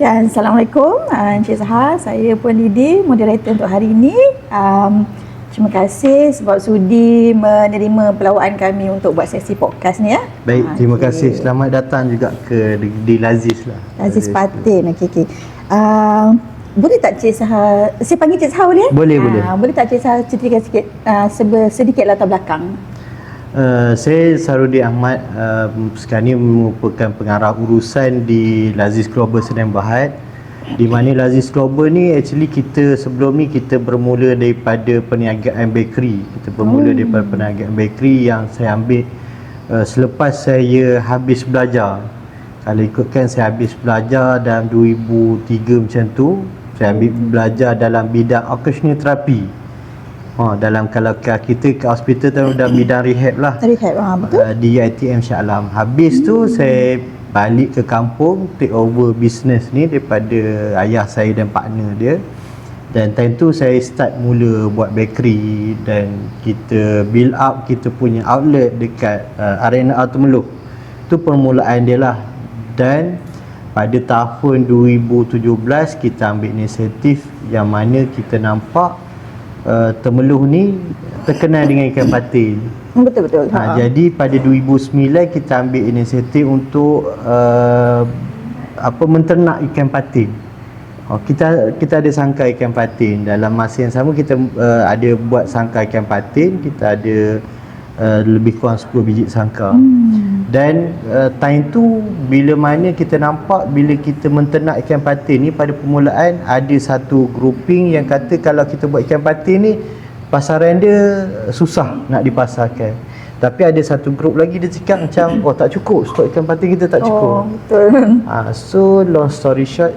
dan Assalamualaikum Encik Zahar, saya Puan Didi, moderator untuk hari ini. Terima kasih sebab sudi menerima pelawaan kami untuk buat sesi podcast ni ya. Baik, terima kasih. Selamat datang juga di Laziz lah. Laziz Patin. Okey. Boleh tak Cik Zahar, saya panggil Cik Zahar boleh? Boleh. Boleh tak Cik Zahar ceritakan sikit sedikit latar belakang? Saya Sarudi Ahmad, sekarang ni merupakan pengarah urusan di Laziz Global Sdn Bhd, di mana Laziz Global ni actually sebelum ni kita bermula daripada perniagaan bakery. Kita bermula daripada perniagaan bakery yang saya ambil selepas saya habis belajar. Kalau ikutkan saya habis belajar dalam 2003 macam tu, saya ambil belajar dalam bidang occupational therapy. Dalam kalau kita ke hospital tu dalam bidang rehab lah. Rehab, betul. Di ITM Shah Alam. Habis tu saya balik ke kampung, take over business ni daripada ayah saya dan partner dia. Dan time tu saya start mula buat bakery dan kita build up kita punya outlet dekat Arena Temeloh. Tu permulaan dia lah. Dan pada tahun 2017 kita ambil inisiatif yang mana kita nampak Temeloh ni terkenal dengan ikan patin. Betul. Jadi pada 2009 kita ambil inisiatif untuk menternak ikan patin. Kita ada sangkar ikan patin. Dalam masa yang sama kita ada buat sangkar ikan patin. Kita ada lebih kurang 10 biji sangkar. Dan time tu bila mana kita nampak bila kita menternak ikan patin ni, pada permulaan ada satu grouping yang kata kalau kita buat ikan patin ni pasaran dia susah nak dipasarkan. Tapi ada satu grup lagi dia cakap macam tak cukup, stok ikan patin kita tak cukup. Betul. So long story short,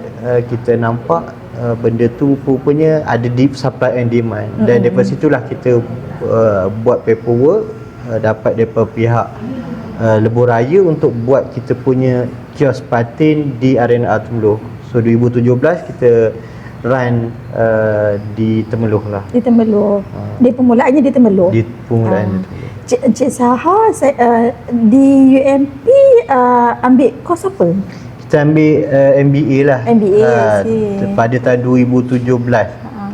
kita nampak benda tu rupanya ada deep supply and demand. Dan daripada situlah kita buat paperwork, dapat daripada pihak Lebuh Raya untuk buat kita punya kios patin di Arena Temeloh. So 2017 kita run di Temeloh lah. Di Temeloh. Di permulaannya di Temeloh. Di permulaan di Temeloh. Cik Zahar, di UMP ambil kos apa? Kita ambil MBA lah. MBA, pada tahun 2017.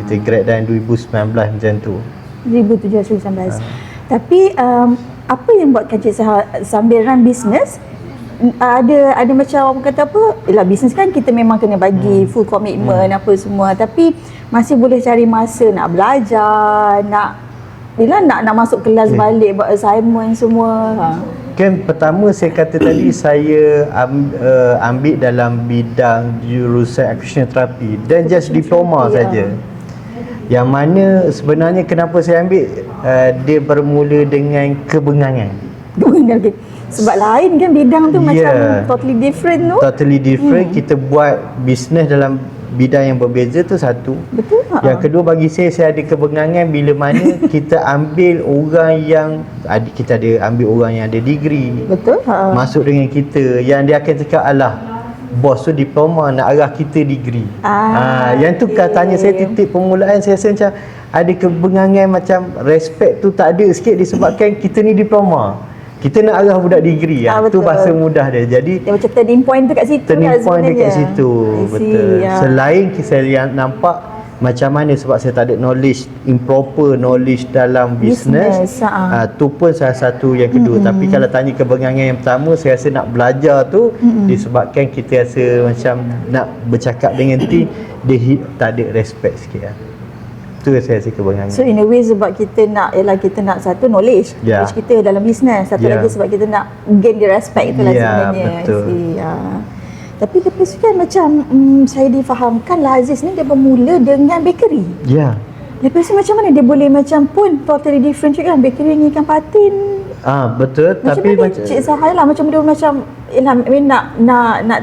Kita grad dalam 2019 macam tu. 2017-2019. Tapi apa yang buatkan Cik Zahar sambil run business, ada macam orang kata apa, yalah bisnes kan kita memang kena bagi full commitment apa semua, tapi masih boleh cari masa nak belajar, nak masuk kelas balik buat assignment semua. Kan pertama saya kata tadi saya ambil dalam bidang jurusan occupational therapy dan just diploma saja. Yang mana sebenarnya kenapa saya ambil, dia bermula dengan kebengangan. Sebab lain kan bidang tu macam totally different tu. Totally different. Kita buat bisnes dalam bidang yang berbeza tu satu. Betul. Yang kedua bagi saya ada kebengangan bila mana kita ambil orang yang ambil orang yang ada degree. Betul. Masuk dengan kita yang dia akan cakap alah bos tu diploma nak arah kita degree. Yang tu katanya saya titik permulaan saya rasa macam ada kebengangan, macam respect tu tak ada sikit disebabkan kita ni diploma. Kita nak arah budak degree. Tu bahasa mudah dia. Jadi dia macam turning point tu kat situ. Turning point dekat situ. Betul. Selain saya nampak macam mana sebab saya tak ada improper knowledge dalam business. Tu pun salah satu yang kedua. Tapi kalau tanya kebengangan yang pertama, saya rasa nak belajar tu disebabkan kita rasa macam nak bercakap dengan team, dia tak ada respect sikit lah. Tu saya rasa kebengangan. So in a way sebab kita nak satu knowledge kita dalam business, satu lagi sebab kita nak gain the respect tu lah sebenarnya. Betul. Tapi lepas tu kan macam saya difahamkan Laziz ni dia bermula dengan bakery. Lepas tu macam mana dia boleh macam pun totally different juga kan, bakery dengan ikan patin. Betul. Macam tapi mana Cik Zahar lah macam dia macam nak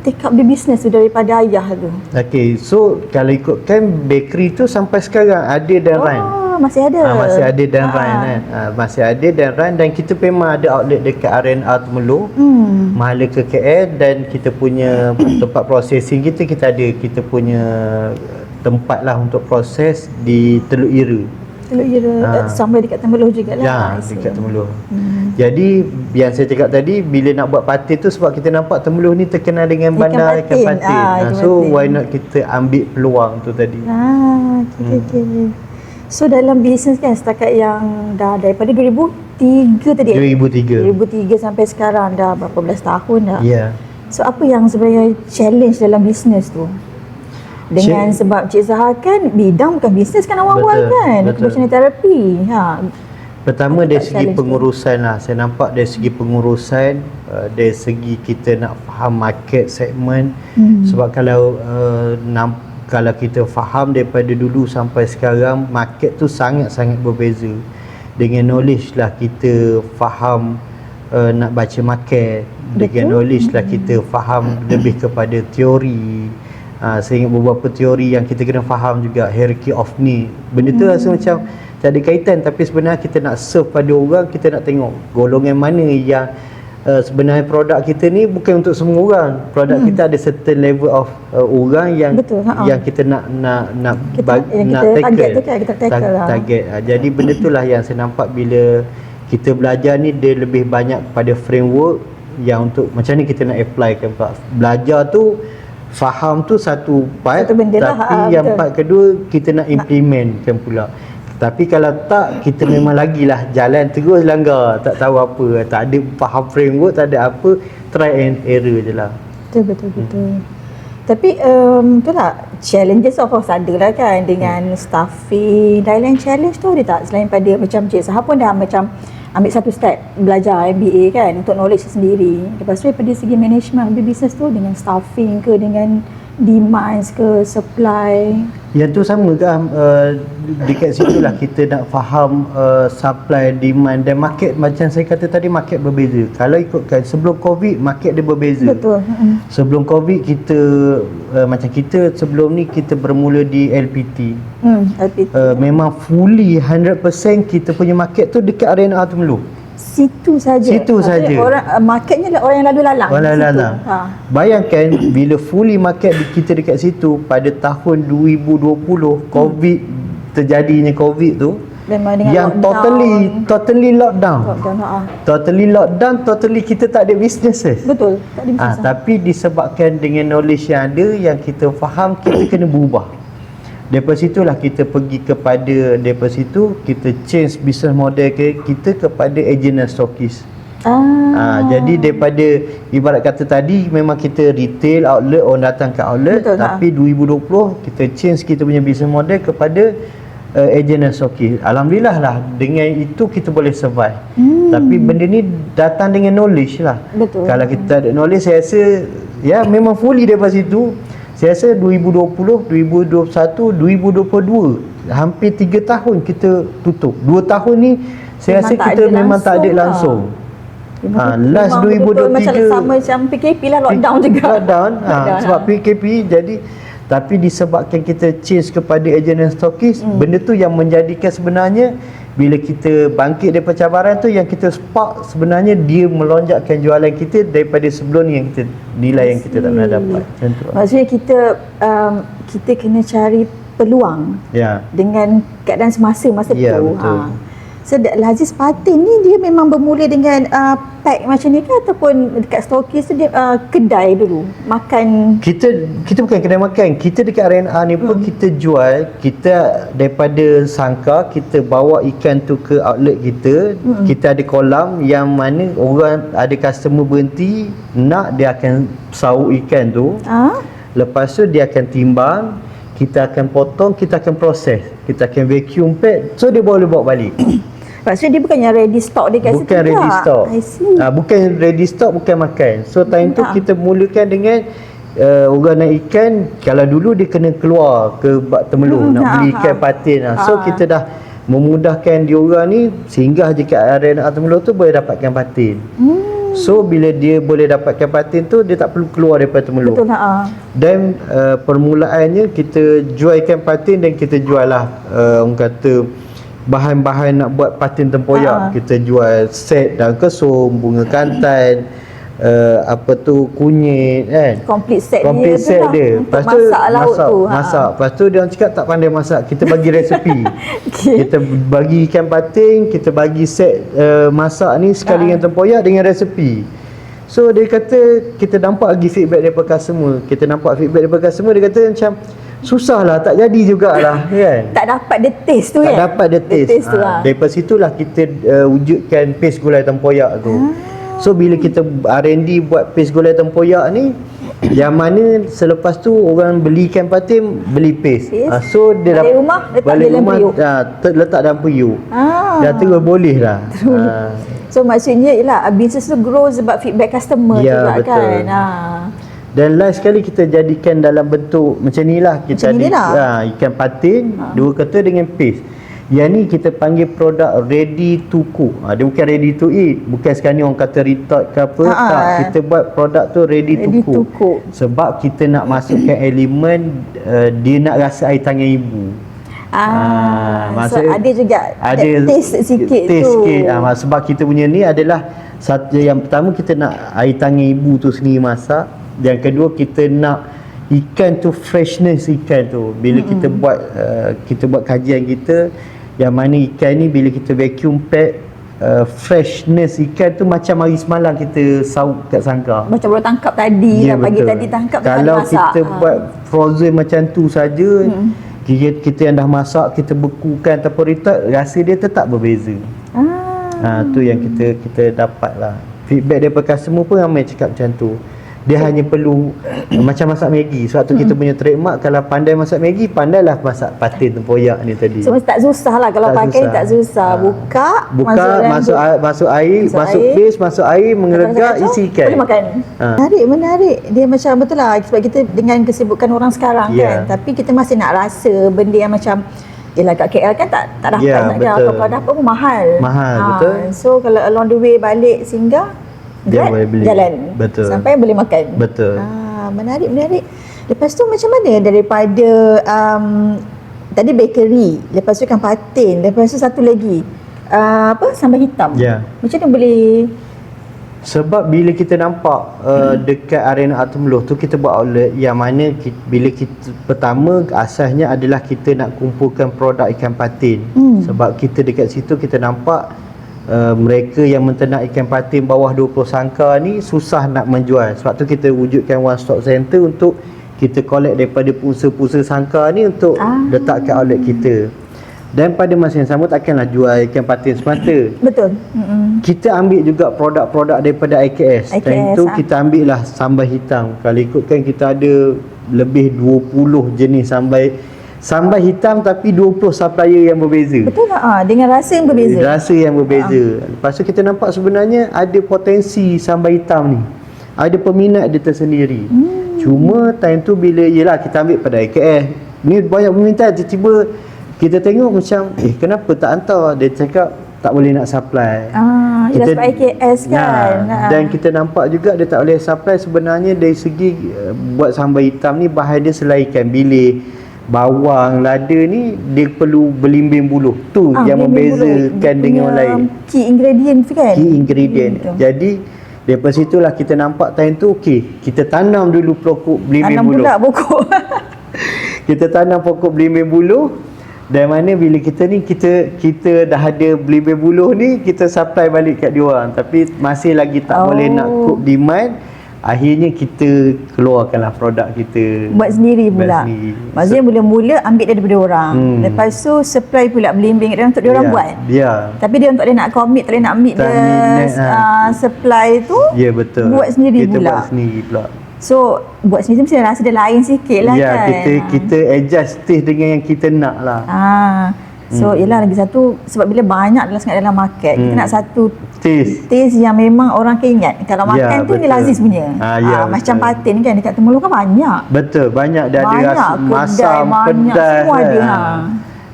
take up the business tu daripada ayah tu. Okay, so kalau ikutkan bakery tu sampai sekarang ada dan run. Masih ada. Masih ada dan run kan. Masih ada dan run, dan kita memang ada outlet dekat Arena Temeloh, Mahala ke KL, dan kita punya tempat processing kita ada kita punya tempat lah untuk proses di Teluk Ira. Teluk Ira sampai dekat Temerloh jugalah. Ya, dekat Temerloh. Jadi yang saya cakap tadi, bila nak buat patin tu sebab kita nampak Temerloh ni terkenal dengan bandar ikan patin. So why not kita ambil peluang tu tadi. Okay. So dalam bisnes kan setakat yang dah daripada 2003 tadi. 2003 sampai sekarang dah berapa belas tahun dah. Ya. So apa yang sebenarnya challenge dalam bisnes tu? Dengan sebab Cik Zahar kan bidang bukan bisnes kan awal-awal kan, occupational therapy. Pertama dari segi pengurusan lah, saya nampak dari segi pengurusan, dari segi kita nak faham market segmen. Sebab kalau kita faham daripada dulu sampai sekarang, market tu sangat-sangat berbeza. Dengan knowledge lah kita faham nak baca market. Dengan knowledge lah kita faham lebih kepada teori. Saya ingat beberapa teori yang kita kena faham juga, hierarchy of need. Benda tu rasa macam tak ada kaitan, tapi sebenarnya kita nak serve pada orang, kita nak tengok golongan mana yang sebenarnya produk kita ni bukan untuk semua orang. Produk kita ada certain level of orang yang yang kita nak tackle. Jadi benda itulah yang saya nampak bila kita belajar ni, dia lebih banyak pada framework yang untuk macam ni kita nak apply kan. Belajar tu, faham tu satu part, tapi yang part kedua kita nak implementkan pula. Tapi kalau tak, kita memang lagilah jalan terus langgar, tak tahu apa, tak ada faham framework, tak ada apa, try and error je lah. Betul. Tapi itulah challenges of course ada lah kan, dengan staffing dan lain challenge tu ada tak? Selain pada macam Cik Zahar pun dah macam ambil satu step belajar MBA kan untuk knowledge sendiri. Lepas tu daripada segi management bisnes tu, dengan staffing ke, dengan demands ke, supply. Yang tu sama ke dekat situ lah kita nak faham supply, demand dan market. Macam saya kata tadi, market berbeza. Kalau ikutkan sebelum Covid, market dia berbeza. Betul. Sebelum Covid kita macam kita sebelum ni kita bermula di LPT. LPT. Memang fully 100% kita punya market tu dekat arena Temerloh. Situ saja. Orang marketnya lah orang yang lalu lalang. Bayangkan bila fully market kita dekat situ pada tahun 2020, Covid terjadinya Covid tu, yang totally lockdown. Totally kita tak ada business. Betul, tak ada business. Tapi disebabkan dengan knowledge yang ada, yang kita faham, kita kena berubah. Daripada situlah kita pergi kepada, daripada situ kita change business model kita kepada agent dan stockist. Jadi daripada ibarat kata tadi memang kita retail outlet, orang datang ke outlet. Betul, tapi 2020 kita change kita punya business model kepada agent dan stockist. Alhamdulillah lah, dengan itu kita boleh survive. Tapi benda ni datang dengan knowledge lah. Betul. Kalau kita ada knowledge, saya rasa ya memang fully daripada situ. Saya rasa 2020, 2021, 2022 hampir 3 tahun kita tutup. 2 tahun ni saya rasa kita memang tak ada langsung. Last 2023 macam PKP lah, lockdown juga. Sebab PKP jadi, tapi disebabkan kita change kepada agent dan stockist, benda tu yang menjadikan sebenarnya bila kita bangkit daripada cabaran tu, yang kita spark sebenarnya dia melonjakkan jualan kita daripada sebelum ni, yang kita nilai yang kita tak pernah dapat. Maksudnya kita kena cari peluang dengan keadaan semasa tu. Betul. So Laziz Patin ni dia memang bermula dengan pack macam ni ke, ataupun dekat stokis tu dia kedai dulu makan? Kita bukan kedai makan, kita dekat RNA ni pun kita jual. Kita daripada sangka kita bawa ikan tu ke outlet kita. Kita ada kolam yang mana orang ada customer berhenti nak, dia akan sauk ikan tu. Lepas tu dia akan timbang, kita akan potong, kita akan proses, kita akan vacuum pack, so dia boleh bawa balik. Maksudnya dia bukannya ready stock dia kat situ. Bukan ready stock. Bukan ready stock, bukan makan. So time tu kita mulakan dengan orang nak ikan. Kalau dulu dia kena keluar ke Temerloh nak beli ikan patin. So kita dah memudahkan diorang ni singgah je kat arena Temerloh tu boleh dapatkan patin. So bila dia boleh dapatkan patin tu, dia tak perlu keluar daripada Temerloh. Betul. Dan permulaannya kita jual ikan patin, dan kita jual lah orang kata bahan-bahan nak buat patin tempoyak. Kita jual set daun kesum, bunga kantan, apa tu, kunyit kan. Complete set Complete dia set tu lah, dia. untuk masak lauk tu. Masak. Lepas tu dia orang cakap tak pandai masak. Kita bagi resepi. Okay. Kita bagi ikan patin, kita bagi set masak ni sekali dengan tempoyak dengan resepi. So dia kata, kita nampak lagi feedback daripada customer. Kita nampak feedback daripada customer, dia kata macam susah lah, tak jadi jugalah kan. Tak dapat dia taste tu Tak kan. dapat dia taste. tu lah. Daripada situlah kita wujudkan paste gulai tempoyak tu. So bila kita R&D buat paste gulai tempoyak ni, yang mana selepas tu orang beli ikan patin, beli paste. So dia balik rumah, letak balik dalam rumah, periuk. letak dalam periuk. Dah terus boleh lah. So maksudnya ialah business tu grow sebab feedback customer Ya, juga betul. kan. Dan last sekali kita jadikan dalam bentuk macam ni lah. Kita Macam ni lah. ikan patin, dua kata dengan paste. Yang ni kita panggil produk ready to cook. Dia bukan ready to eat. Bukan sekarang ni orang kata retort ke apa. Tak, kita buat produk tu ready to cook. Sebab kita nak masukkan elemen dia nak rasa air tangan ibu. So ada juga ada taste sikit taste tu. Sikit. Sebab kita punya ni adalah satu, yang pertama kita nak air tangan ibu tu sendiri masak. Yang kedua kita nak ikan tu, freshness ikan tu. Bila kita buat kajian kita, yang mana ikan ni bila kita vacuum pack, freshness ikan tu macam hari semalam kita sauk kat sangkar. Macam baru tangkap tadi lah, pagi betul. tadi tangkap. Kalau kita buat frozen macam tu saja, kita yang dah masak, kita bekukan ataupun retort, rasa dia tetap berbeza. Tu yang kita dapat lah. Feedback daripada customer pun ramai cakap macam tu. Dia hanya perlu macam masak Maggi. Sebab tu kita punya trademark, kalau pandai masak Maggi, pandailah masak patin tempoyak ni tadi. So tak susah lah kalau pakai, tak susah. Buka, masuk air, masuk paste, masuk air, mengelegak, isi ikan. Boleh makan. Menarik. Dia macam betul lah, sebab kita dengan kesibukan orang sekarang kan, tapi kita masih nak rasa benda yang macam yelah kat KL kan tak dapat nak jalan. Kalau dapat pun mahal. Betul. So kalau along the way balik singgah, dia boleh beli. Jalan. Betul. Sampai boleh makan. Betul. Menarik. Lepas tu macam mana daripada tadi bakery, lepas tu ikan patin, lepas tu satu lagi sambal hitam. Macam mana boleh? Sebab bila kita nampak dekat arena Atumloh tu kita buat outlet yang mana bila kita pertama asasnya adalah kita nak kumpulkan produk ikan patin. Sebab kita dekat situ kita nampak mereka yang menternak ikan patin bawah 20 sangkar ni susah nak menjual. Sebab tu kita wujudkan one stop center untuk kita collect daripada pusat-pusat sangkar ni untuk letak kat outlet kita. Dan pada masa yang sama takkanlah jual ikan patin semata. Betul. Kita ambil juga produk-produk daripada IKS. Dan itu kita ambil lah sambal hitam. Kalau ikutkan kita ada lebih 20 jenis sambal hitam, tapi 20 supplier yang berbeza. Betul tak? Dengan rasa yang berbeza. Rasa yang berbeza. Lepas tu kita nampak sebenarnya ada potensi sambal hitam ni. Ada peminat dia tersendiri. Cuma time tu bila yelah kita ambil pada IKS. Ni banyak permintaan, tiba-tiba kita tengok macam kenapa tak hantar. Dia cakap tak boleh nak supply. Kita sebab IKS kan. Dan kita nampak juga dia tak boleh supply. Sebenarnya dari segi buat sambal hitam ni bahan dia selain ikan bilis, bawang, lada ni dia perlu belimbing buluh. Tu yang membezakan dengan orang lain. Key ingredient kan? Key ingredient. Jadi daripada situlah kita nampak time tu kita tanam dulu pokok belimbing buluh. Tanam pula pokok. Kita tanam pokok belimbing buluh. Dan mana bila kita dah ada belimbing buluh ni, kita supply balik kat diorang. Tapi masih lagi tak boleh nak cope demand. Akhirnya kita keluarkanlah produk kita. Buat sendiri pula. Maksudnya mula-mula ambil daripada orang. Lepas tu supply pula belimbing dia untuk diorang buat. Tapi dia tak boleh nak commit, tak boleh nak ambil supply tu. Ya, betul. Buat sendiri kita pula. Buat sendiri pula. So buat sendiri mesti rasa dia lain sikit lah kan. Kita adjust taste dengan yang kita nak lah. So yelah lagi satu, sebab bila banyak sangat dalam market, kita nak satu taste yang memang orang akan ingat. Kalau makan tu ni Laziz punya. Macam patin kan dekat Temerloh kan banyak. Betul, banyak dia ada rasa masam, pedas. Semua ada.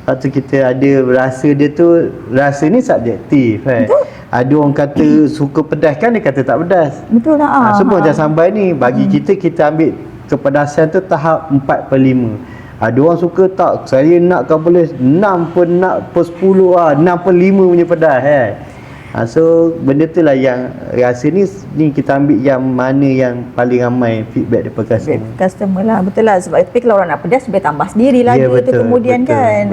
Lepas tu kita ada rasa dia tu, rasa ni subjektif kan. Ada orang kata suka pedas kan, dia kata tak pedas. Betul lah. Semua macam sambal ni bagi kita ambil kepedasan tu tahap 4/5. Ada orang suka tak, saya nak kau boleh 6 per 10 6/5 punya pedas kan. So benda tu lah yang rasa ni kita ambil yang mana yang paling ramai feedback daripada customer lah. Betul lah, sebab tapi kalau orang nak pedas boleh tambah sendiri lagi tu kemudian kan.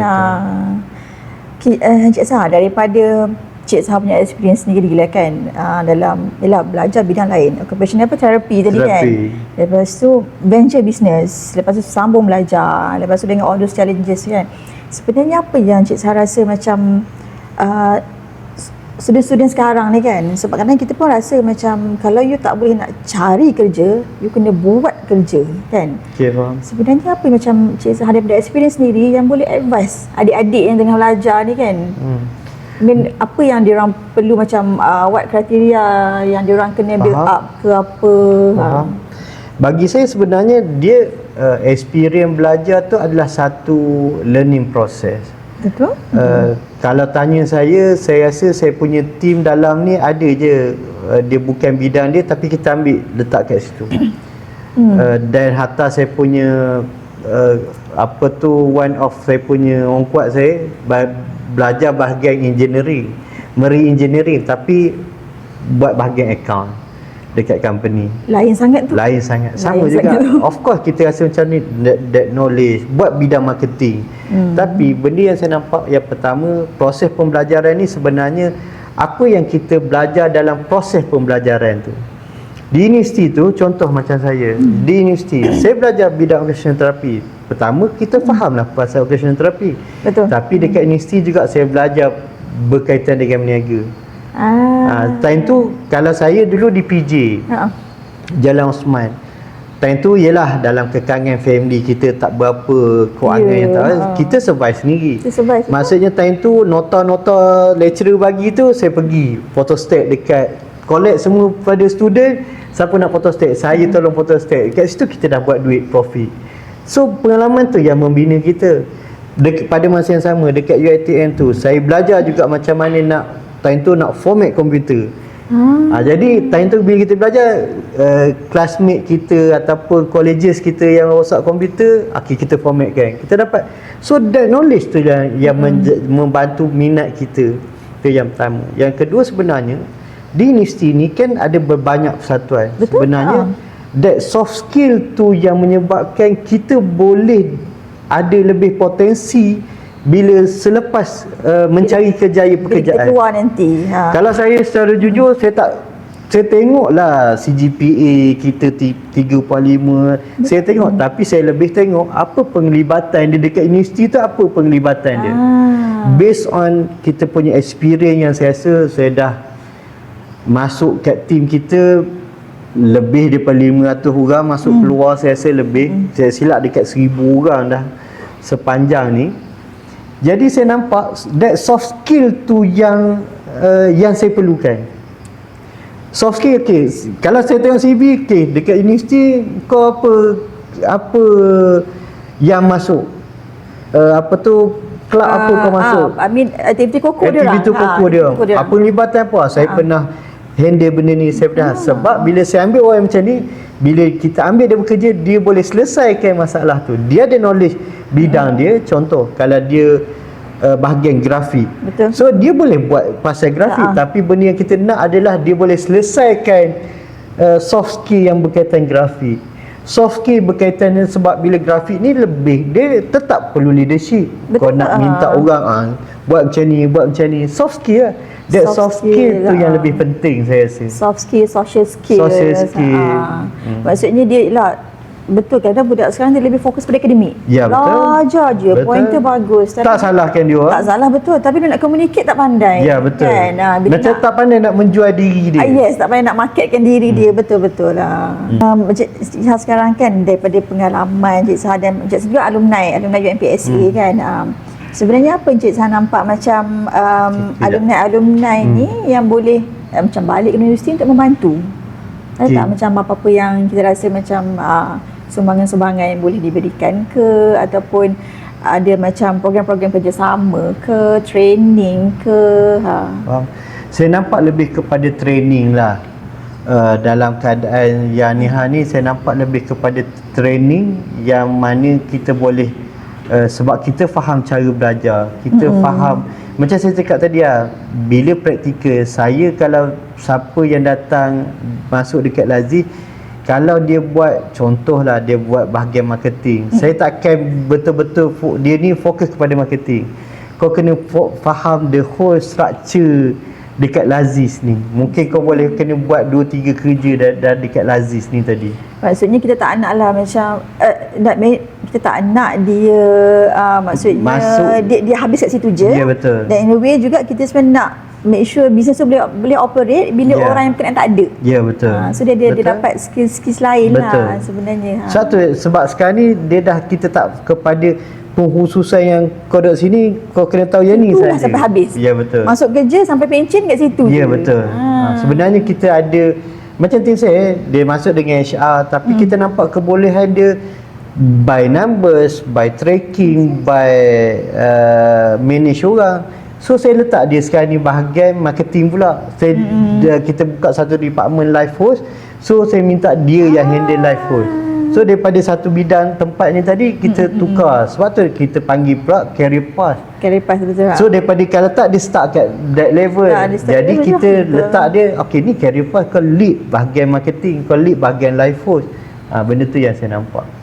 Encik Sah, daripada Cik Sah punya experience sendiri lah kan, dalam belajar bidang lain, occupational therapy tadi kan, lepas tu venture business, lepas tu sambung belajar, lepas tu dengan all those challenges kan, sebenarnya apa yang Cik Sah rasa macam student-student sekarang ni kan, sebab kadang kita pun rasa macam kalau you tak boleh nak cari kerja, you kena buat kerja kan. Faham. Sebenarnya apa macam Cik Sah daripada experience sendiri yang boleh advice adik-adik yang tengah belajar ni kan, apa yang diorang perlu macam what kriteria yang diorang kena build up ke apa. Bagi saya sebenarnya dia experience belajar tu adalah satu learning process. Betul. Kalau tanya saya rasa saya punya team dalam ni ada je dia bukan bidang dia, tapi kita ambil letak kat situ. Dan hatta saya punya one of saya punya orang kuat saya belajar bahagian engineering, marine engineering, tapi buat bahagian account dekat company. Lain sangat tu. Lain sangat. Sama lain juga. Of course kita rasa macam ni that knowledge buat bidang marketing. Tapi benda yang saya nampak yang pertama, proses pembelajaran ni sebenarnya apa yang kita belajar dalam proses pembelajaran tu. Di universiti tu, contoh macam saya, di universiti saya belajar bidang occupational therapy. Pertama kita fahamlah pasal occupational therapy. Betul. Tapi dekat universiti juga saya belajar berkaitan dengan berniaga. Time tu kalau saya dulu di PJ Jalan Osman, time tu ialah dalam kekangan family kita tak berapa kewangan yang tak, kita survive sendiri. Maksudnya time tu nota-nota lecturer bagi tu saya pergi photostat dekat, collect semua pada student, siapa nak photostat saya tolong photostat. Kat situ kita dah buat duit profit. So pengalaman tu yang membina kita. Pada masa yang sama dekat UiTM tu saya belajar juga macam mana nak time tu nak format komputer. Jadi time tu bila kita belajar, classmate kita ataupun colleges kita yang rosak komputer, kita formatkan, kita dapat. So that knowledge tu yang membantu minat kita. Itu yang pertama. Yang kedua, sebenarnya di universiti ni kan ada berbanyak persatuan. Betul? Sebenarnya that soft skill tu yang menyebabkan kita boleh ada lebih potensi bila selepas mencari pekerjaan. Kita keluar nanti. Kalau saya secara jujur, saya tengoklah CGPA kita 3.5, saya tengok, tapi saya lebih tengok apa penglibatan dia dekat universiti tu, apa penglibatan dia. Based on kita punya experience yang saya rasa saya dah masuk kat team kita lebih daripada 500 orang masuk keluar, saya rasa lebih, saya silap dekat 1000 orang dah sepanjang ni. Jadi saya nampak that soft skill tu yang saya perlukan. Soft skill, kalau saya tengok CV, dekat universiti kau apa yang masuk, kelab apa kau masuk, aktiviti koko dia orang. Aktiviti koko dia. Apa pelibatan apa? Saya pernah handle benda ni, saya pernah. Sebab bila saya ambil orang macam ni, bila kita ambil dia bekerja, dia boleh selesaikan masalah tu. Dia ada knowledge bidang dia. Contoh, kalau dia bahagian grafik, betul, so dia boleh buat pasal grafik, tapi benda yang kita nak adalah dia boleh selesaikan soft skill yang berkaitan grafik. Soft skill berkaitan dengan, sebab bila grafik ni lebih, dia tetap perlu leadership. Betul. Kau nak minta orang buat macam ni, buat macam ni. Soft skill lah. That soft skill tu yang lebih penting saya rasa. Soft skill, social skill. Maksudnya dia lah, betul, kadang budak sekarang dia lebih fokus pada akademik. Ya, betul. Belajar je, pointer bagus. Tak salahkan dia orang. Tak salah, betul. Tapi dia nak communicate tak pandai. Ya, betul. Kan? Macam tak pandai nak menjual diri dia. Yes, tak pandai nak marketkan diri dia. Betul-betul lah. Cik Sah sekarang kan, daripada pengalaman Cik Sah dan Cik Sah juga alumni UMPSA kan. Sebenarnya apa Cik Sah nampak macam alumni ni yang boleh macam balik ke universiti untuk membantu? Ada tak macam apa-apa yang kita rasa macam sumbangan-sumbangan yang boleh diberikan ke, ataupun ada macam program-program kerjasama ke, training ke? Saya nampak lebih kepada training lah. Dalam keadaan yang ni saya nampak lebih kepada training yang mana kita boleh sebab kita faham cara belajar, kita faham macam saya cakap tadi lah, bila praktikal, saya kalau siapa yang datang masuk dekat Lazi, kalau dia buat, contohlah dia buat bahagian marketing, saya takkan betul-betul dia ni fokus kepada marketing. Kau kena faham the whole structure dekat Lazis ni. Mungkin kau boleh kena buat 2-3 kerja dah dekat Lazis ni tadi. Maksudnya kita tak nak lah macam kita tak nak dia maksudnya dia habis kat situ je. Ya, betul. Dan in a way juga kita sebenarnya nak make sure business tu boleh operate bila orang yang berkenaan tak ada. Ya, betul. So dia dapat skill lain lah sebenarnya. Sebab sekarang ni kita tak kepada pengkhususan yang kau duduk sini kau kena tahu yang ni saja sampai habis. Ya, betul. Masuk kerja sampai pencen kat situ. Ya, betul. Sebenarnya kita ada macam tim saya, dia masuk dengan HR tapi kita nampak kebolehan dia by numbers, by tracking, by manage orang. So saya letak dia sekarang ni bahagian marketing pula. Kita buka satu department live host. So saya minta dia yang handle live host. So daripada satu bidang tempat ni tadi kita tukar. Sebab tu kita panggil pula career path. Career path, betul. So daripada kalau tak dia start kat that level. Jadi kita letak dia, okey ni career path, kau lead bahagian marketing, kau lead bahagian live host. Benda tu yang saya nampak.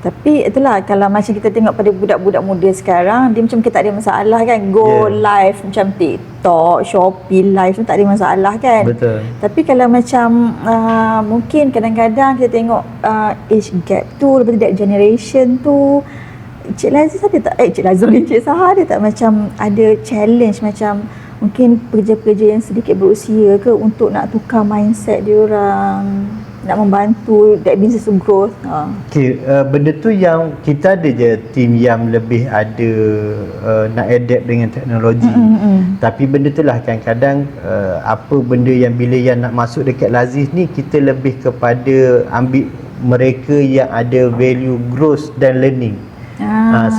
Tapi itulah, kalau macam kita tengok pada budak-budak muda sekarang, dia macam kita tak ada masalah kan, go live macam TikTok, Shopee live tu tak ada masalah kan. Betul. Tapi kalau macam mungkin kadang-kadang kita tengok age gap tu, lepas tu that generation tu, Cik Lazis ada tak, Cik Sahar ada tak macam ada challenge macam mungkin pekerja-pekerja yang sedikit berusia ke untuk nak tukar mindset diorang, nak membantu that business to growth? Okay, benda tu yang kita ada je team yang lebih ada nak adapt dengan teknologi. Tapi benda tu lah kadang-kadang apa benda yang bila yang nak masuk dekat Lazis ni, kita lebih kepada ambil mereka yang ada value growth dan learning.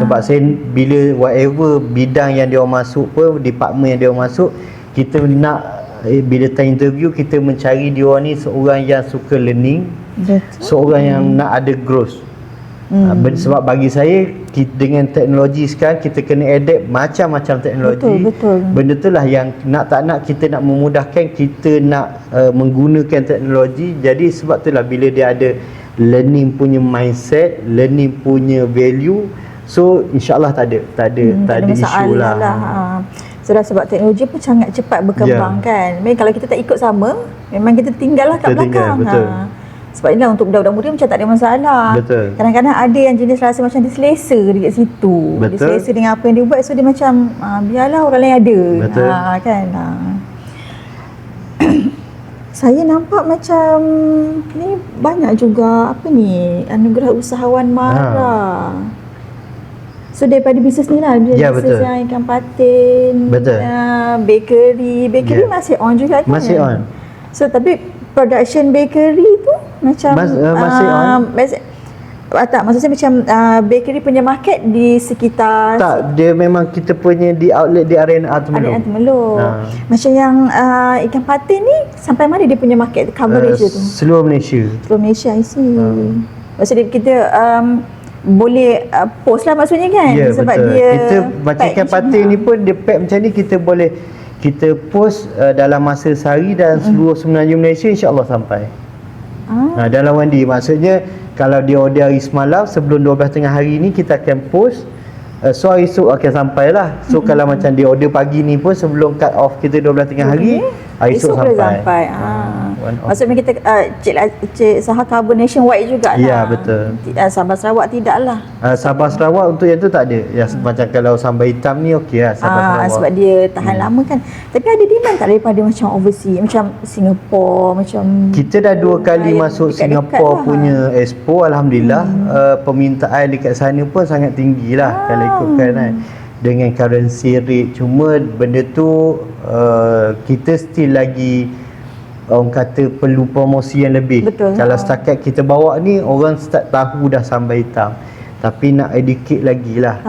Sebab saya bila whatever bidang yang dia orang masuk pun, department yang dia orang masuk, kita nak bila time interview kita mencari dia orang ni seorang yang suka learning, seorang yang nak ada growth. Sebab bagi saya dengan teknologi sekarang kita kena adapt macam-macam teknologi. Betul. Benda tu lah yang nak tak nak kita nak memudahkan, kita nak menggunakan teknologi. Jadi sebab tu lah bila dia ada learning punya mindset, learning punya value, so insyaAllah tak ada isu lah. Sebab teknologi pun sangat cepat berkembang kan. Memang kalau kita tak ikut sama, memang kita tinggal lah kat belakang. Sebab inilah untuk budak-budak muda macam tak ada masalah. Betul. Kadang-kadang ada yang jenis rasa macam dia selesa dekat situ. Dia selesa dengan apa yang dia buat, so dia macam biarlah orang lain ada. Kan. Saya nampak macam ni banyak juga anugerah usahawan MARA. So daripada bisnes ni lah, bisnes yang ikan patin, bakery masih on juga kan? Masih on. So tapi production bakery tu macam masih on. Tak, maksud saya macam bakery punya market di sekitar. Tak, dia memang kita punya di outlet di Arena Temelong. Macam yang ikan patin ni sampai mana dia punya market coverage tu? Seluruh Malaysia. Seluruh Malaysia, I see. Maksudnya kita boleh post lah maksudnya kan, sebab betul. dia kita macam ikan patin ni pun dia pack macam ni, kita post dalam masa sehari dan seluruh Semenanjung Malaysia insya-Allah sampai. Dalam Wandi, maksudnya kalau dia order hari semalam sebelum 12 tengah hari ni kita akan post, so esok akan sampai lah. So kalau macam dia order pagi ni pun sebelum cut off kita 12 tengah hari, esok sampai. Maksudnya kita Cik Sahar cover nationwide juga lah. Ya, betul. Sabah Sarawak tidak lah. Sabah Sarawak untuk yang tu tak ada. Macam kalau sambal hitam ni okey lah Sabah Sarawak. Sebab dia tahan lama kan. Tapi ada demand tak daripada macam overseas, macam Singapore, macam kita dah 2 kali masuk Singapore punya expo, alhamdulillah. Permintaan dekat sana pun sangat tinggi lah kalau ikutkan kan, dengan currency rate. Cuma benda tu kita still lagi orang kata perlu promosi yang lebih. Betul. Kalau setakat kita bawa ni orang start tahu dah sambal hitam, tapi nak educate lagi lah.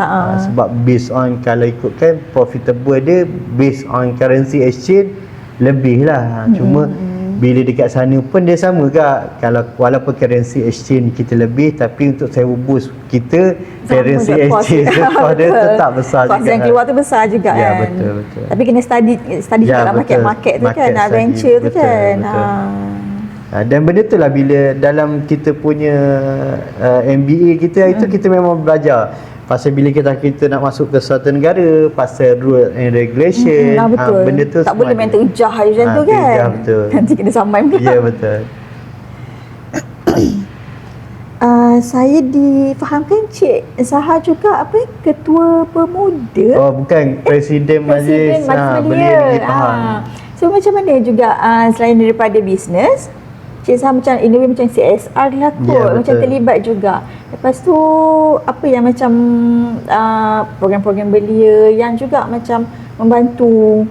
Sebab based on kalau ikutkan profitable dia based on currency exchange lebih lah. Cuma bila dekat sana pun dia sama juga. Kalau walaupun currency exchange kita lebih, tapi untuk sewa bus kita currency exchange cost dia tetap besar juga. Kos yang keluar tu besar juga Ya, kan. betul. Tapi kena study juga lah market tu kan, nak venture tu kan. Dan benda tu lah bila dalam kita punya MBA kita itu kita memang belajar pasal bila kita nak masuk ke suatu negara, pasal rule and regulation. Betul. Benda tu tak boleh main terujah macam tu kan. Ya, betul. Nanti kena samai pula. Ya, betul. Saya difahamkan Cik Zaha juga ketua pemuda. Oh, bukan Presiden Majlis Belia Negeri Pahang. So macam mana juga selain daripada bisnes, Cik Zaha macam in a way macam CSR lah kot, Ya, macam terlibat juga. Lepas tu apa yang macam program-program belia yang juga macam membantu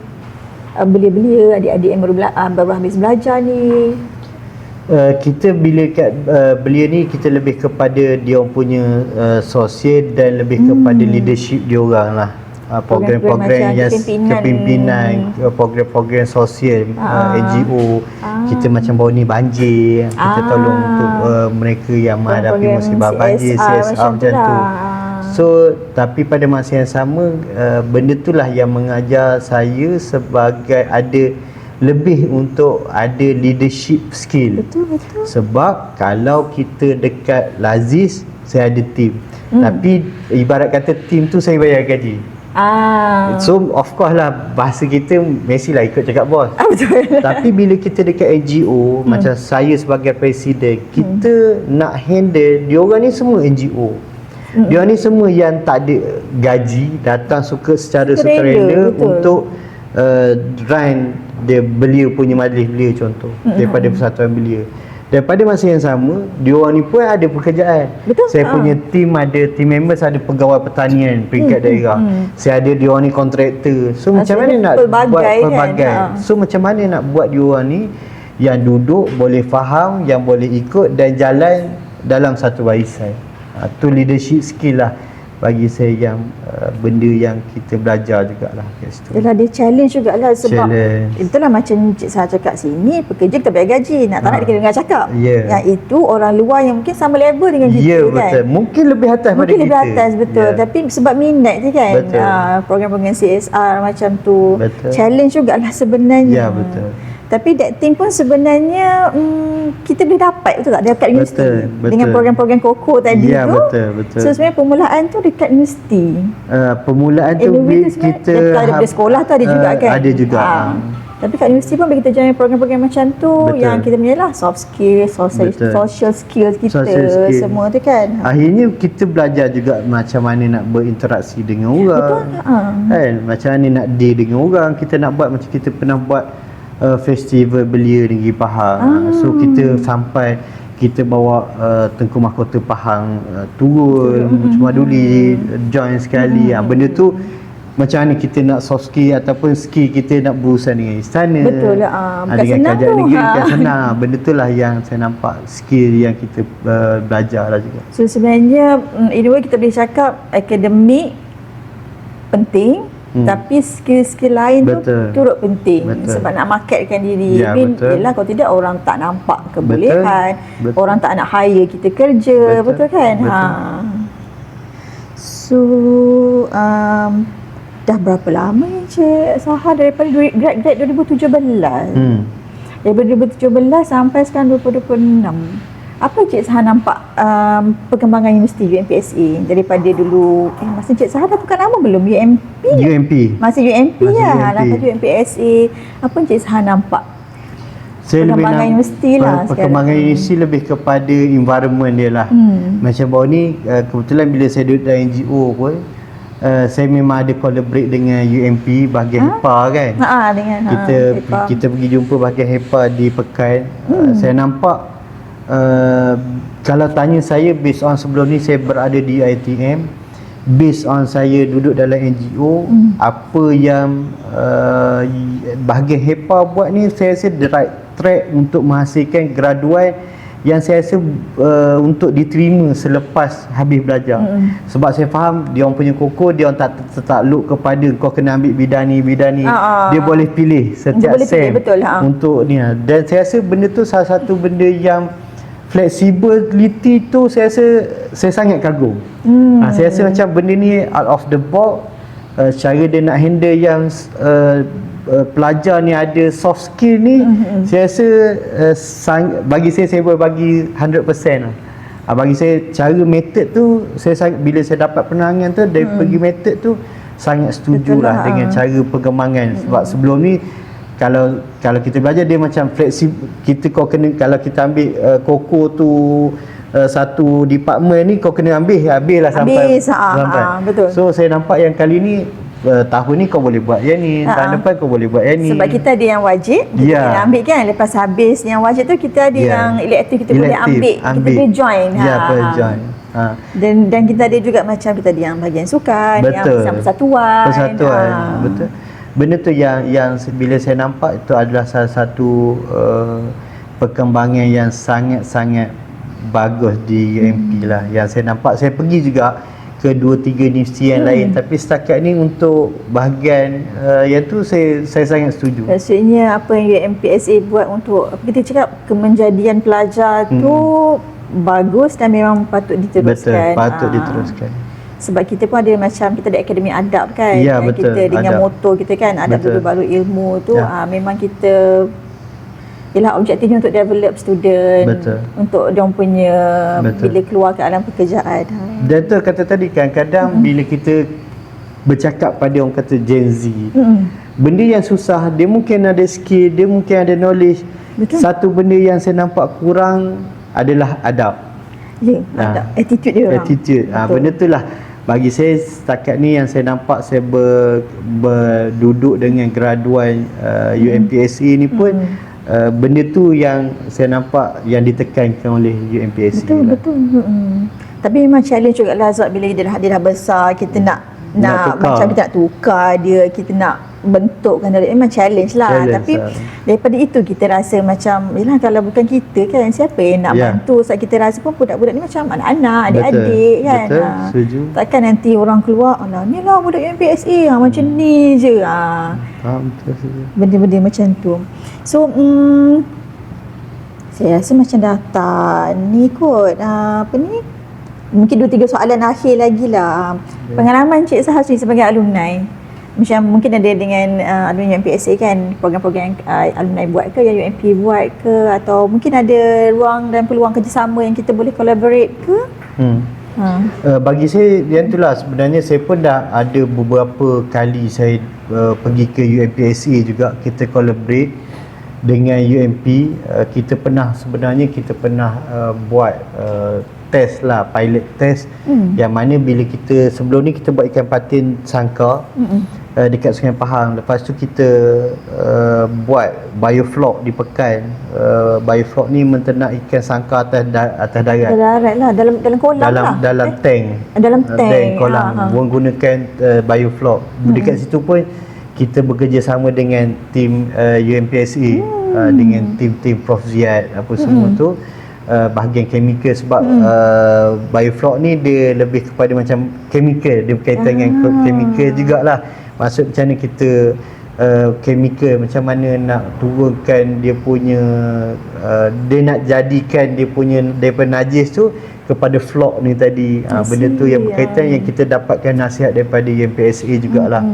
belia-belia adik-adik yang baru habis belajar ni. Kita bila kat belia ni kita lebih kepada dia orang punya sosial dan lebih kepada leadership dia orang lah. Program-program yang kepimpinan, program-program sosial, NGO. Kita macam baru ni banjir, kita tolong untuk mereka yang menghadapi musibah banjir, CSR macam tu. So tapi pada masa yang sama benda itulah yang mengajar saya sebagai ada lebih untuk ada leadership skill. Betul. Sebab kalau kita dekat Laziz, saya ada team. Tapi ibarat kata team tu saya bayar gaji. So of course lah bahasa kita mestilah ikut cakap bos. Betul. Tapi bila kita dekat NGO, macam saya sebagai presiden, kita nak handle diorang ni semua NGO. Diorang ni semua yang tak ada gaji, datang secara sukarela untuk run dia belia punya majlis belia contoh, daripada Persatuan Belia. Dan pada masa yang sama, diorang ni pun ada pekerjaan. Betul. Saya punya team members ada pegawai pertanian peringkat daerah. Saya ada diorang ni kontraktor. So macam mana nak buat pelbagai kan? So macam mana nak buat diorang ni yang duduk boleh faham, yang boleh ikut dan jalan dalam satu barisan. Tu leadership skill lah bagi saya yang benda yang kita belajar jugalah kat situ. Yalah, dia challenge jugalah sebab itulah macam Cik Zaha cakap sini, pekerja kita bayar gaji, nak tak nak dia kena dengar cakap. Yang itu orang luar yang mungkin sama level dengan kita kan. Betul. Mungkin lebih atas pada kita. Mungkin lebih atas, betul. Tapi sebab minat je kan. Program-program CSR macam tu. Betul. Challenge jugalah sebenarnya. Ya, betul. Tapi that thing pun sebenarnya kita boleh dapat, betul tak, dekat universiti. Betul. Dengan program-program KOKO tadi tu. Betul. So sebenarnya permulaan tu dekat universiti. Permulaan tu kita daripada sekolah tu ada juga kan. Ada juga. Tapi kat universiti pun bila kita join program-program macam tu, yang kita punya lah soft skill, social skills kita, semua tu kan. Akhirnya kita belajar juga macam mana nak berinteraksi dengan orang. Betul. Kan? Macam mana nak deal dengan orang. Kita nak buat macam kita pernah buat festival belia Negeri Pahang. So kita sampai kita bawa Tengku Mahkota Pahang turun, cuma duli join sekali. Benda tu macam mana kita nak soft skill ataupun skill kita nak berurusan dengan istana. Betul lah. Bukan dengan senang kerajaan tu. negeri bukan senang. Benda tu lah yang saya nampak skill yang kita belajar lah juga. So sebenarnya in a way kita boleh cakap akademik penting, tapi skill-skill lain tu turut penting. Sebab nak marketkan diri. Yelah, kalau tidak orang tak nampak kebolehan. Orang tak nak hire kita kerja. Betul kan? So dah berapa lama ya Cik Zaha daripada grad 2017? Daripada 2017 sampai sekarang 2026. Apa Cik Zaha nampak perkembangan universiti UMPSA daripada dulu? Masa Cik Zaha dah tukar nama belum? UMP? Masa UMP lah. Lepas UMPSA. Apa Cik Zaha nampak? Perkembangan universiti lah sekarang. Perkembangan universiti lebih kepada environment dia lah. Macam baru ni, kebetulan bila saya duduk dalam NGO pun, saya memang ada collaborate dengan UMP bahagian HEPA kan. Kita pergi jumpa bahagian HEPA di Pekan. Saya nampak kalau tanya saya based on sebelum ni saya berada di ITM, based on saya duduk dalam NGO, apa yang bahagian HEPA buat ni saya rasa the right track untuk menghasilkan graduan yang saya rasa untuk diterima selepas habis belajar. Sebab saya faham dia orang punya koko, dia orang tak tertakluk kepada kau kena ambil bidang ni. Dia boleh pilih setiap boleh pilih, sem betul, untuk ni. Dan saya rasa benda tu salah satu benda yang flexibility tu saya rasa saya sangat kagum. Saya rasa macam benda ni out of the box, cara dia nak handle yang pelajar ni ada soft skill ni, saya rasa bagi saya boleh bagi 100% lah. Bagi saya cara method tu bila saya dapat penerangan tu dari pergi method tu sangat setuju lah dengan cara pengembangan. Sebab sebelum ni kalau kita belajar dia macam fleksibel, kalau kita ambil koko tu satu department ni kau kena ambil lah sampai. Betul. So saya nampak yang kali ni tahun ni kau boleh buat yang ni, tahun depan kau boleh buat yang ni. Sebab kita ada yang wajib kita kena ambil kan. Lepas habis yang wajib tu kita ada yang elektif kita boleh ambil. Kita boleh join. Boleh join. Dan kita ada juga macam kita ada yang bahagian sukan, betul. yang persatuan. Betul. Benda tu yang bila saya nampak itu adalah salah satu perkembangan yang sangat-sangat bagus di UMP lah. Yang saya nampak, saya pergi juga ke 2-3 universiti yang lain, tapi setakat ni untuk bahagian yang tu saya sangat setuju. Maksudnya apa yang UMPSA buat untuk kita cakap kemenjadian pelajar tu bagus dan memang patut diteruskan. Betul, patut diteruskan. Sebab kita pun ada macam kita ada akademi adab kan. Ya, betul. Kita dengan moto kita kan adab dulu baru ilmu tu. Memang kita ialah objektifnya untuk develop student. Betul. Untuk dia orang punya bila keluar ke alam pekerjaan. Dan tu kata tadi kadang-kadang bila kita bercakap pada orang kata Gen Z, benda yang susah, dia mungkin ada skill, dia mungkin ada knowledge. Betul. Satu benda yang saya nampak kurang adalah adab. Adab, attitude dia orang. Attitude. Benda tu lah bagi saya setakat ni yang saya nampak, saya berduduk dengan graduan UMPSA ni pun benda tu yang saya nampak yang ditekankan oleh UMPSA. Betul. Tapi memang challenge juga lah Zat, bila dia dah besar, kita nak macam kita nak tukar dia, kita nak bentukkan dia, memang challenge lah. Tapi daripada itu kita rasa macam yelah, kalau bukan kita kan, siapa yang nak bantu? Sebab kita rasa pun budak-budak ni macam anak-anak, adik-adik kan. Setuju. Takkan nanti orang keluar, alah ni lah budak UMPSA macam ni je. Benda-benda macam tu. So saya rasa macam dah tak ni kot, apa ni, mungkin 2-3 soalan akhir lagi lah. Pengalaman Cik Sahasri sebagai alumni, macam mungkin ada dengan alumni UMPSA kan, program-program yang alumni buat ke, yang UMP buat ke, atau mungkin ada ruang dan peluang kerjasama yang kita boleh collaborate ke? Bagi saya yang itulah, sebenarnya saya pun dah ada beberapa kali saya pergi ke UMPSA juga, kita collaborate dengan UMP. Kita pernah buat test lah, pilot test, yang mana bila kita sebelum ni kita buat ikan patin sangkar dekat Sungai Pahang. Lepas tu kita buat bioflok di Pekan. Bioflok ni menternak ikan sangkar atas darat. Darat lah, dalam kolam dalam tank. Dalam tank kolam. Menggunakan bioflok. Dekat situ pun kita bekerjasama dengan tim UMPSA, dengan tim Prof Ziad apa semua tu. Bahagian chemical, sebab bioflok ni dia lebih kepada macam chemical, dia berkaitan dengan chemical jugalah. Maksud macam mana kita chemical, macam mana nak turunkan dia punya dia nak jadikan dia punya daripada najis tu kepada flok ni tadi. Benda tu yang berkaitan, yang kita dapatkan nasihat daripada UMPSA jugalah.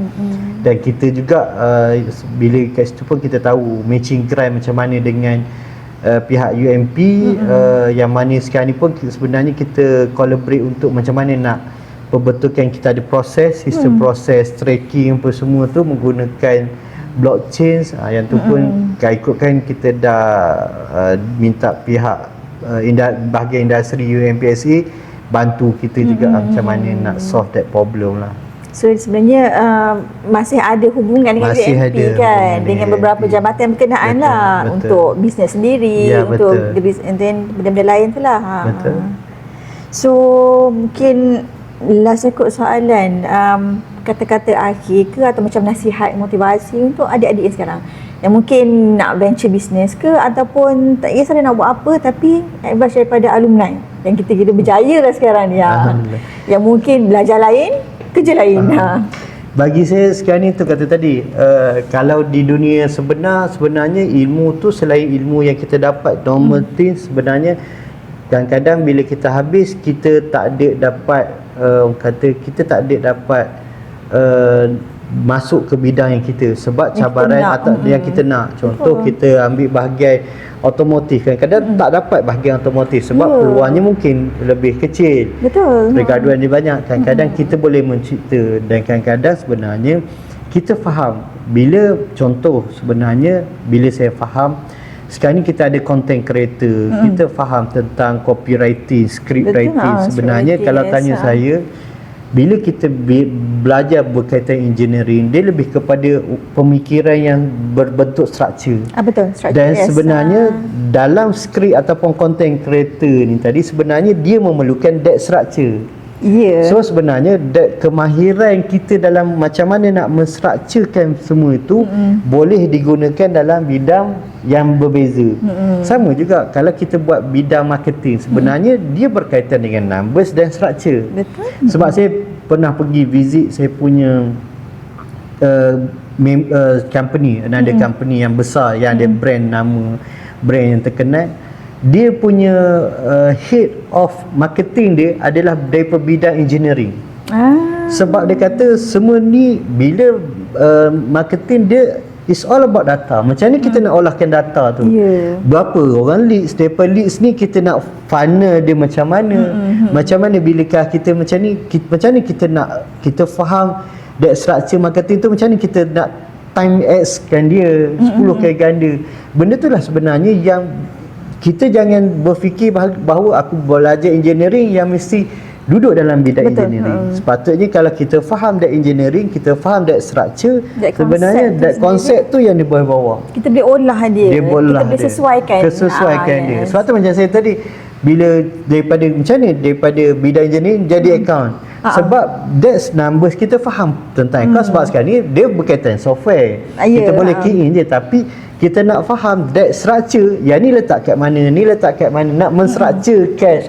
Dan kita juga bila kat situ pun kita tahu matching grant macam mana dengan pihak UMP, yang mana sekarang ni pun sebenarnya kita collaborate untuk macam mana nak perbetulkan kita ada proses, sistem proses tracking apa semua tu menggunakan blockchain. Yang tu pun ikutkan kita dah minta pihak bahagian industri UMPSA bantu kita juga macam mana nak solve that problem lah. So sebenarnya masih ada hubungan dengan UMP kan, dengan beberapa jabatan berkenaan lah, untuk bisnes sendiri, untuk and then benda-benda lain tu lah. So mungkin last ikut soalan, kata-kata akhir ke atau macam nasihat motivasi untuk adik-adik sekarang yang mungkin nak venture business ke ataupun tak kisah dia nak buat apa, tapi advice daripada alumni yang kita berjaya lah sekarang ni yang mungkin belajar lain, kerja lain. Bagi saya sekarang ni tu kata tadi, kalau di dunia sebenarnya ilmu tu selain ilmu yang kita dapat normal things, sebenarnya kadang-kadang bila kita habis kita tak ada dapat kita tak ada dapat masuk ke bidang yang kita sebab cabaran atau yang kita nak. Contoh kita ambil bahagian otomotif, kadang-kadang tak dapat bahagian otomotif sebab peluangnya mungkin lebih kecil. Betul. Pergaduhan dia banyak. Kadang-kadang kita boleh mencipta, dan kadang-kadang sebenarnya kita faham bila contoh sebenarnya bila saya faham sekarang ni kita ada content creator, kita faham tentang copywriting, script writing. Sebenarnya kalau tanya saya, bila kita belajar berkaitan engineering, dia lebih kepada pemikiran yang berbentuk struktur. Betul, struktur. Dan sebenarnya dalam script ataupun content creator ni tadi, sebenarnya dia memerlukan that structure. So sebenarnya that kemahiran kita dalam macam mana nak menstrukturkan semua itu boleh digunakan dalam bidang yang berbeza. Sama juga kalau kita buat bidang marketing, sebenarnya dia berkaitan dengan numbers dan structure. Betul. Sebab saya pernah pergi visit saya punya company, ada company yang besar yang ada brand yang terkenal. Dia punya head of marketing dia adalah daripada bidang engineering. Sebab dia kata semua ni bila marketing dia is all about data. Macam ni kita nak olahkan data tu. Berapa orang leads, daripada leads ni kita nak funnel dia macam mana. Macam mana bilakah kita macam ni kita nak kita faham that structure marketing tu, macam ni kita nak time X kan dia 10 kali ganda. Benda tu lah sebenarnya yang kita jangan berfikir bahawa aku belajar engineering yang mesti duduk dalam bidang engineering. Sepatutnya kalau kita faham that engineering, kita faham that structure, sebenarnya that konsep tu yang dia boleh bawa. Kita boleh olah dia. Kita boleh sesuaikan dia. Sebab tu macam saya tadi, bila daripada bidang engineering jadi account. Sebab that's numbers, kita faham tentang account. Sebab sekarang ni dia berkaitan software. Kita boleh key in je, tapi kita nak faham that structure, yang ni letak kat mana, nak menstructurekan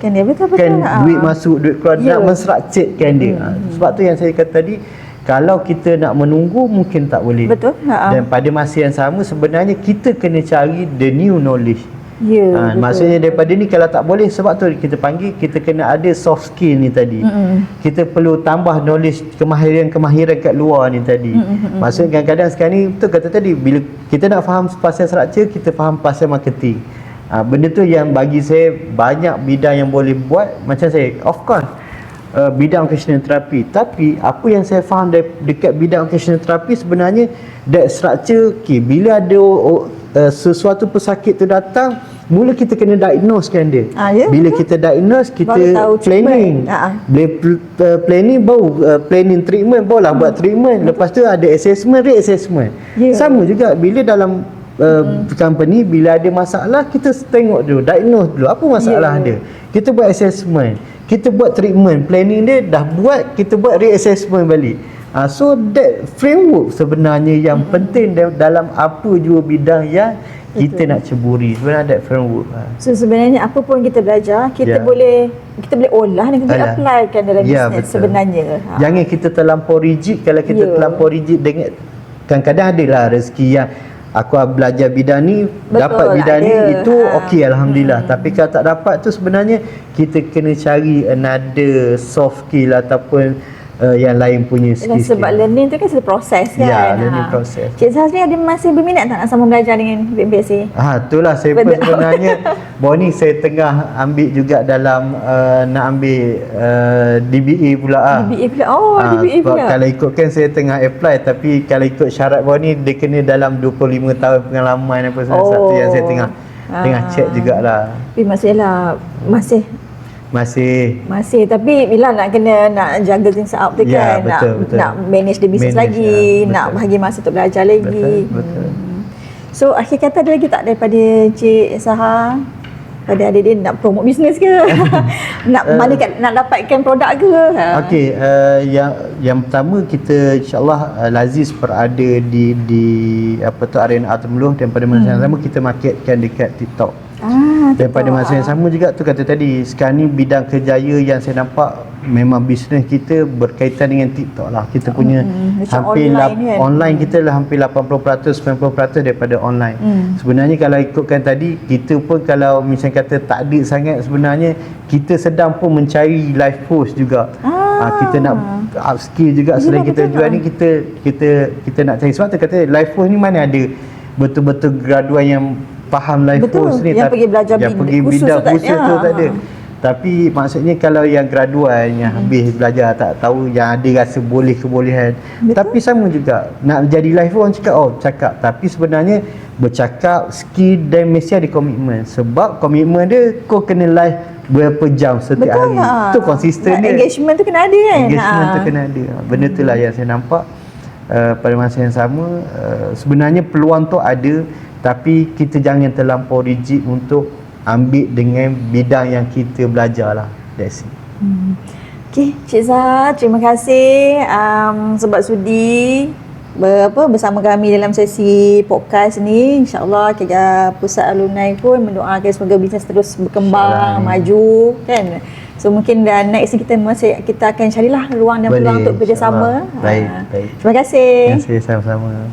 dia betul-betul kan, duit masuk, duit keluar, nak menstructurekan dia. Sebab tu yang saya kata tadi, kalau kita nak menunggu mungkin tak boleh. Betul. Dan pada masa yang sama sebenarnya kita kena cari the new knowledge. Maksudnya daripada ni kalau tak boleh, sebab tu kita panggil, kita kena ada soft skill ni tadi. Kita perlu tambah knowledge, kemahiran kat luar ni tadi. Maksudnya kadang-kadang sekarang ni betul kata tadi, bila kita nak faham pasal structure, kita faham pasal marketing. Benda tu yang bagi saya banyak bidang yang boleh buat. Macam saya, of course bidang occupational therapy, tapi apa yang saya faham dekat bidang occupational therapy sebenarnya that structure, bila ada sesuatu pesakit tu datang, mula kita kena diagnosekan dia. Bila kita diagnose, kita planning. Planning baru planning treatment, barulah buat treatment. Lepas tu ada assessment, reassessment. Sama juga bila dalam company, bila ada masalah, kita tengok dulu, diagnose dulu apa masalah dia. Kita buat assessment, kita buat treatment, planning dia dah buat, kita buat reassessment balik. So that framework sebenarnya yang penting dalam apa jua bidang yang kita nak ceburi, sebenarnya that framework. So sebenarnya apa pun kita belajar, kita boleh olah dan kita applykan dalam bisnes sebenarnya. Jangan kita terlampau rigid. Kalau kita terlampau rigid dengan, kadang-kadang adalah rezeki yang aku belajar bidang ni, dapat bidang ni, itu okey, alhamdulillah. Tapi kalau tak dapat tu, sebenarnya kita kena cari another soft skill ataupun yang lain punya skill. Sebab learning tu kan satu proses kan. Learning proses. Cik Sazli ada masih berminat tak nak sama belajar dengan BMPSA? Itulah saya pun sebenarnya baru ni saya tengah ambil juga dalam nak ambil DBA pula. DBA pula. Kalau ikutkan saya tengah apply, tapi kalau ikut syarat baru ni dia kena dalam 25 tahun pengalaman apa satu yang saya tengah check jugalah. Tapi maksudnya masih tapi bila nak juggle things up tu kan, betul. Nak manage the business lagi, nak bagi masa untuk belajar lagi. Betul. So akhir kata ada lagi tak daripada Cik Saha? pada adik-adik nak promote bisnes ke? nak nak dapatkan produk ke? Okey, yang pertama kita insya-Allah Laziz berada di apa tu arena Artemeluh, dan pada masa yang sama kita marketkan dekat TikTok. Dan pada masa yang sama juga tu kata tadi, sekarang ni bidang kerjaya yang saya nampak memang bisnes kita berkaitan dengan TikTok lah. Kita punya hampir online kita lah hampir 80% 90% daripada online. Sebenarnya kalau ikutkan tadi, kita pun kalau misalnya kata tak ada sangat, sebenarnya kita sedang pun mencari live post juga. Kita nak upskill juga. Selain kita jual ni, kita nak cari. Sebab tu kata live post ni mana ada betul-betul graduan yang faham life course ni, yang pergi belajar bidang khusus tu tak ada. Tapi maksudnya kalau yang graduan yang habis belajar tak tahu, yang ada rasa kebolehan. Tapi sama juga nak jadi life orang cakap, tapi sebenarnya bercakap skill dan mesti ada komitmen. Sebab komitmen dia kau kena live berapa jam setiap hari. Tu konsisten dia. Engagement tu kena ada kan. Engagement tu kena ada. Benda tu lah yang saya nampak. Pada masa yang sama sebenarnya peluang tu ada, tapi kita jangan terlampau rigid untuk ambil dengan bidang yang kita belajar lah. That's it. Okay, Cik Zah, terima kasih sebab sudi bersama kami dalam sesi podcast ni. InsyaAllah Pusat Alumni pun mendoakan semoga bisnes terus berkembang, maju kan. So mungkin next kita akan carilah ruang dan peluang untuk bekerjasama. Baik. Terima kasih. Terima kasih, sama-sama.